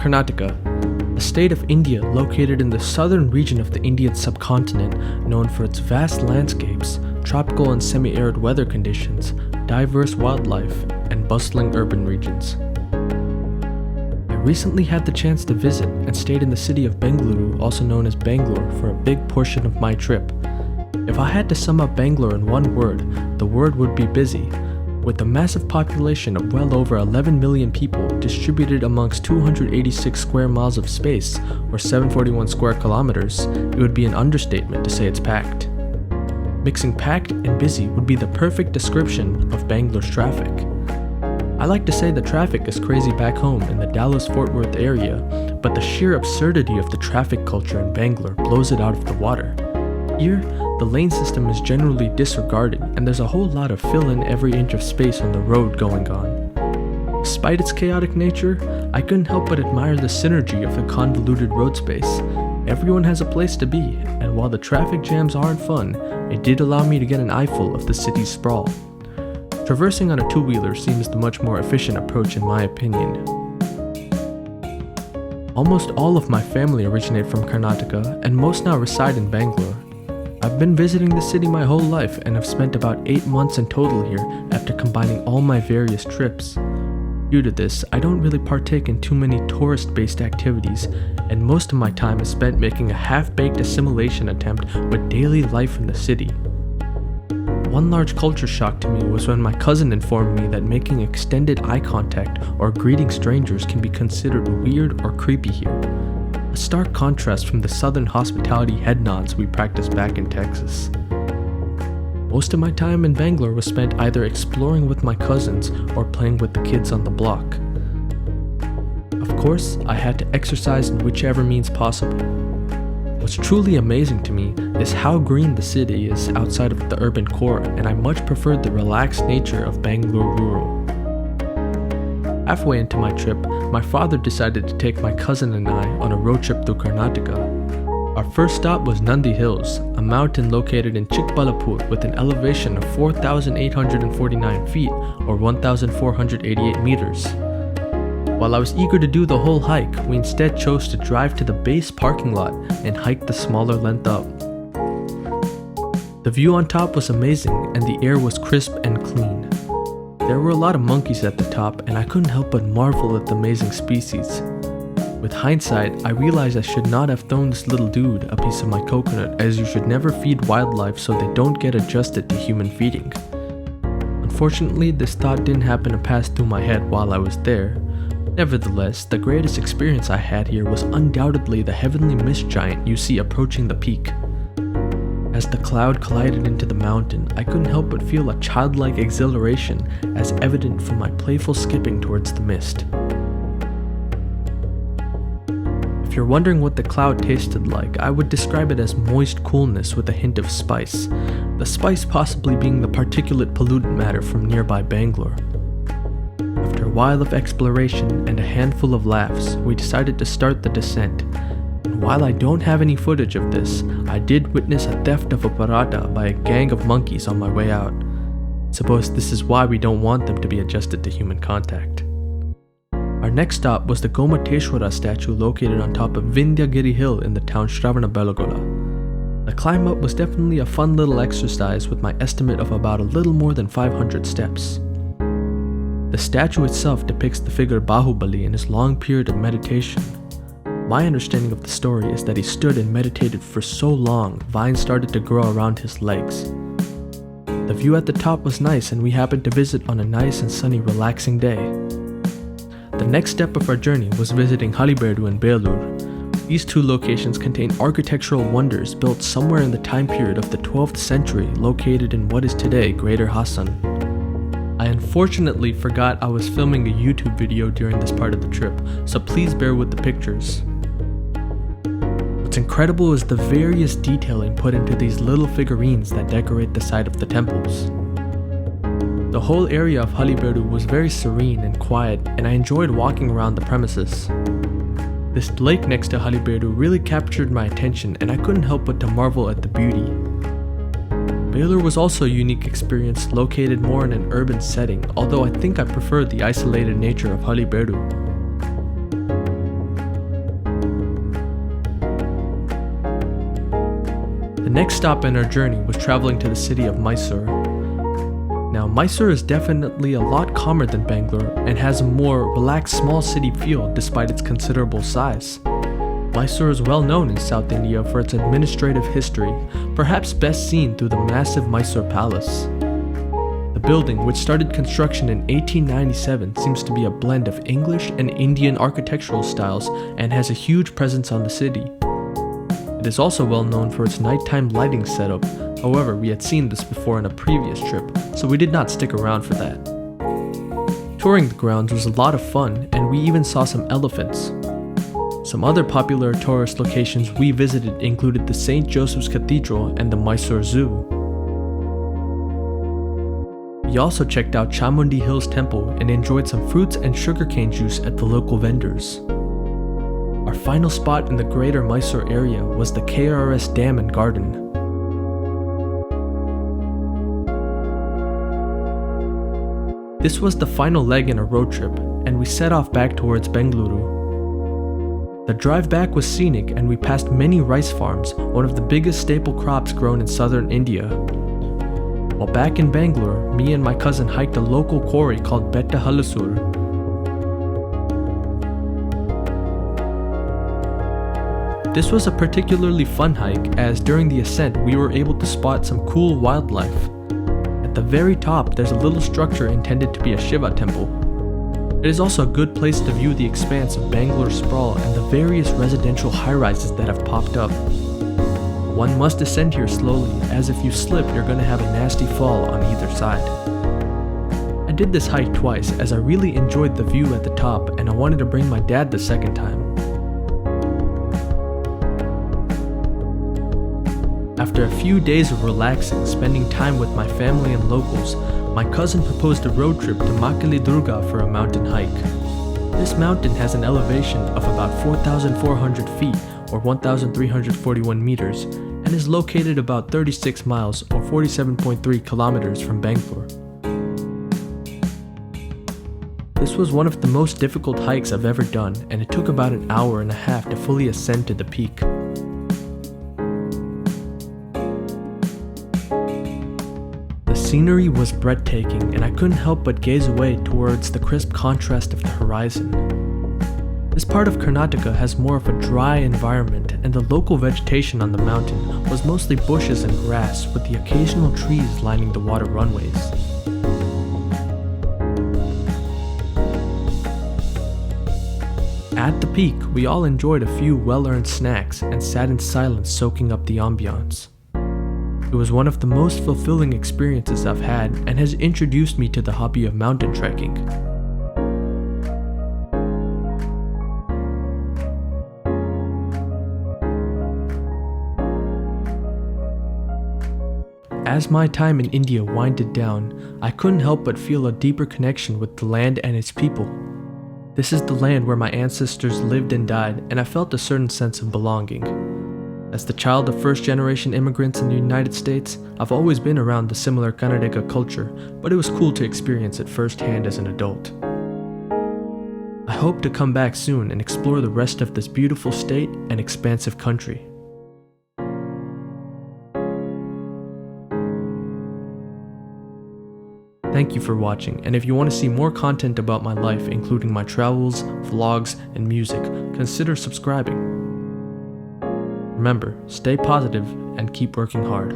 Karnataka, a state of India located in the southern region of the Indian subcontinent, known for its vast landscapes, tropical and semi-arid weather conditions, diverse wildlife, and bustling urban regions. I recently had the chance to visit and stayed in the city of Bengaluru, also known as Belur, for a big portion of my trip. If I had to sum up Bengaluru in one word, the word would be busy. With a massive population of well over 11 million people distributed amongst 286 square miles of space, or 741 square kilometers, it would be an understatement to say it's packed. Mixing packed and busy would be the perfect description of Bangalore's traffic. I like to say the traffic is crazy back home in the Dallas-Fort Worth area, but the sheer absurdity of the traffic culture in Bangalore blows it out of the water. Here, the lane system is generally disregarded, and there's a whole lot of fill in every inch of space on the road going on. Despite its chaotic nature, I couldn't help but admire the synergy of the convoluted road space. Everyone has a place to be, and while the traffic jams aren't fun, it did allow me to get an eyeful of the city's sprawl. Traversing on a two-wheeler seems the much more efficient approach in my opinion. Almost all of my family originate from Karnataka, and most now reside in Bangalore. I've been visiting the city my whole life and have spent about 8 months in total here after combining all my various trips. Due to this, I don't really partake in too many tourist-based activities, and most of my time is spent making a half-baked assimilation attempt with daily life in the city. One large culture shock to me was when my cousin informed me that making extended eye contact or greeting strangers can be considered weird or creepy here. A stark contrast from the southern hospitality head nods we practiced back in Texas. Most of my time in Bangalore was spent either exploring with my cousins or playing with the kids on the block. Of course, I had to exercise in whichever means possible. What's truly amazing to me is how green the city is outside of the urban core, and I much preferred the relaxed nature of Bangalore rural. Halfway into my trip, my father decided to take my cousin and I on a road trip through Karnataka. Our first stop was Nandi Hills, a mountain located in Chikbalapur with an elevation of 4,849 feet or 1,488 meters. While I was eager to do the whole hike, we instead chose to drive to the base parking lot and hike the smaller length up. The view on top was amazing and the air was crisp and clean. There were a lot of monkeys at the top, and I couldn't help but marvel at the amazing species. With hindsight, I realized I should not have thrown this little dude a piece of my coconut, as you should never feed wildlife so they don't get adjusted to human feeding. Unfortunately, this thought didn't happen to pass through my head while I was there. Nevertheless, the greatest experience I had here was undoubtedly the heavenly mist giant you see approaching the peak. As the cloud collided into the mountain, I couldn't help but feel a childlike exhilaration as evident from my playful skipping towards the mist. If you're wondering what the cloud tasted like, I would describe it as moist coolness with a hint of spice, the spice possibly being the particulate pollutant matter from nearby Bangalore. After a while of exploration and a handful of laughs, we decided to start the descent. And while I don't have any footage of this, I did witness a theft of a paratha by a gang of monkeys on my way out. Suppose this is why we don't want them to be adjusted to human contact. Our next stop was the Gomateshwara statue located on top of Vindhyagiri Hill in the town Shravanabelagola. The climb up was definitely a fun little exercise with my estimate of about a little more than 500 steps. The statue itself depicts the figure Bahubali in his long period of meditation. My understanding of the story is that he stood and meditated for so long, vines started to grow around his legs. The view at the top was nice, and we happened to visit on a nice and sunny, relaxing day. The next step of our journey was visiting Halibedu and Belur. These two locations contain architectural wonders built somewhere in the time period of the 12th century, located in what is today Greater Hassan. I unfortunately forgot I was filming a YouTube video during this part of the trip, so please bear with the pictures. What's incredible is the various detailing put into these little figurines that decorate the side of the temples. The whole area of Halibedu was very serene and quiet, and I enjoyed walking around the premises. This lake next to Halibedu really captured my attention, and I couldn't help but to marvel at the beauty. Belur was also a unique experience located more in an urban setting, although I think I preferred the isolated nature of Halibedu. The next stop in our journey was traveling to the city of Mysore. Now, Mysore is definitely a lot calmer than Bengaluru and has a more relaxed small city feel despite its considerable size. Mysore is well known in South India for its administrative history, perhaps best seen through the massive Mysore Palace. The building, which started construction in 1897, seems to be a blend of English and Indian architectural styles and has a huge presence on the city. It is also well known for its nighttime lighting setup. However, we had seen this before on a previous trip, so we did not stick around for that. Touring the grounds was a lot of fun, and we even saw some elephants. Some other popular tourist locations we visited included the St. Joseph's Cathedral and the Mysore Zoo. We also checked out Chamundi Hills Temple and enjoyed some fruits and sugarcane juice at the local vendors. Our final spot in the greater Mysore area was the KRS Dam and Garden. This was the final leg in a road trip, and we set off back towards Bengaluru. The drive back was scenic, and we passed many rice farms, one of the biggest staple crops grown in southern India. While back in Bangalore, me and my cousin hiked a local quarry called Betta Halasur. This was a particularly fun hike, as during the ascent we were able to spot some cool wildlife. At the very top, there's a little structure intended to be a Shiva temple. It is also a good place to view the expanse of Bangalore sprawl and the various residential high-rises that have popped up. One must ascend here slowly, as if you slip you're going to have a nasty fall on either side. I did this hike twice as I really enjoyed the view at the top, and I wanted to bring my dad the second time. After a few days of relaxing, spending time with my family and locals, my cousin proposed a road trip to Makalidurga for a mountain hike. This mountain has an elevation of about 4,400 feet or 1,341 meters and is located about 36 miles or 47.3 kilometers from Bangalore. This was one of the most difficult hikes I've ever done, and it took about an hour and a half to fully ascend to the peak. The scenery was breathtaking, and I couldn't help but gaze away towards the crisp contrast of the horizon. This part of Karnataka has more of a dry environment, and the local vegetation on the mountain was mostly bushes and grass, with the occasional trees lining the water runways. At the peak, we all enjoyed a few well-earned snacks and sat in silence soaking up the ambiance. It was one of the most fulfilling experiences I've had and has introduced me to the hobby of mountain trekking. As my time in India winded down, I couldn't help but feel a deeper connection with the land and its people. This is the land where my ancestors lived and died, and I felt a certain sense of belonging. As the child of first-generation immigrants in the United States, I've always been around the similar Karnataka culture, but it was cool to experience it firsthand as an adult. I hope to come back soon and explore the rest of this beautiful state and expansive country. Thank you for watching, and if you want to see more content about my life, including my travels, vlogs, and music, consider subscribing. Remember, stay positive and keep working hard.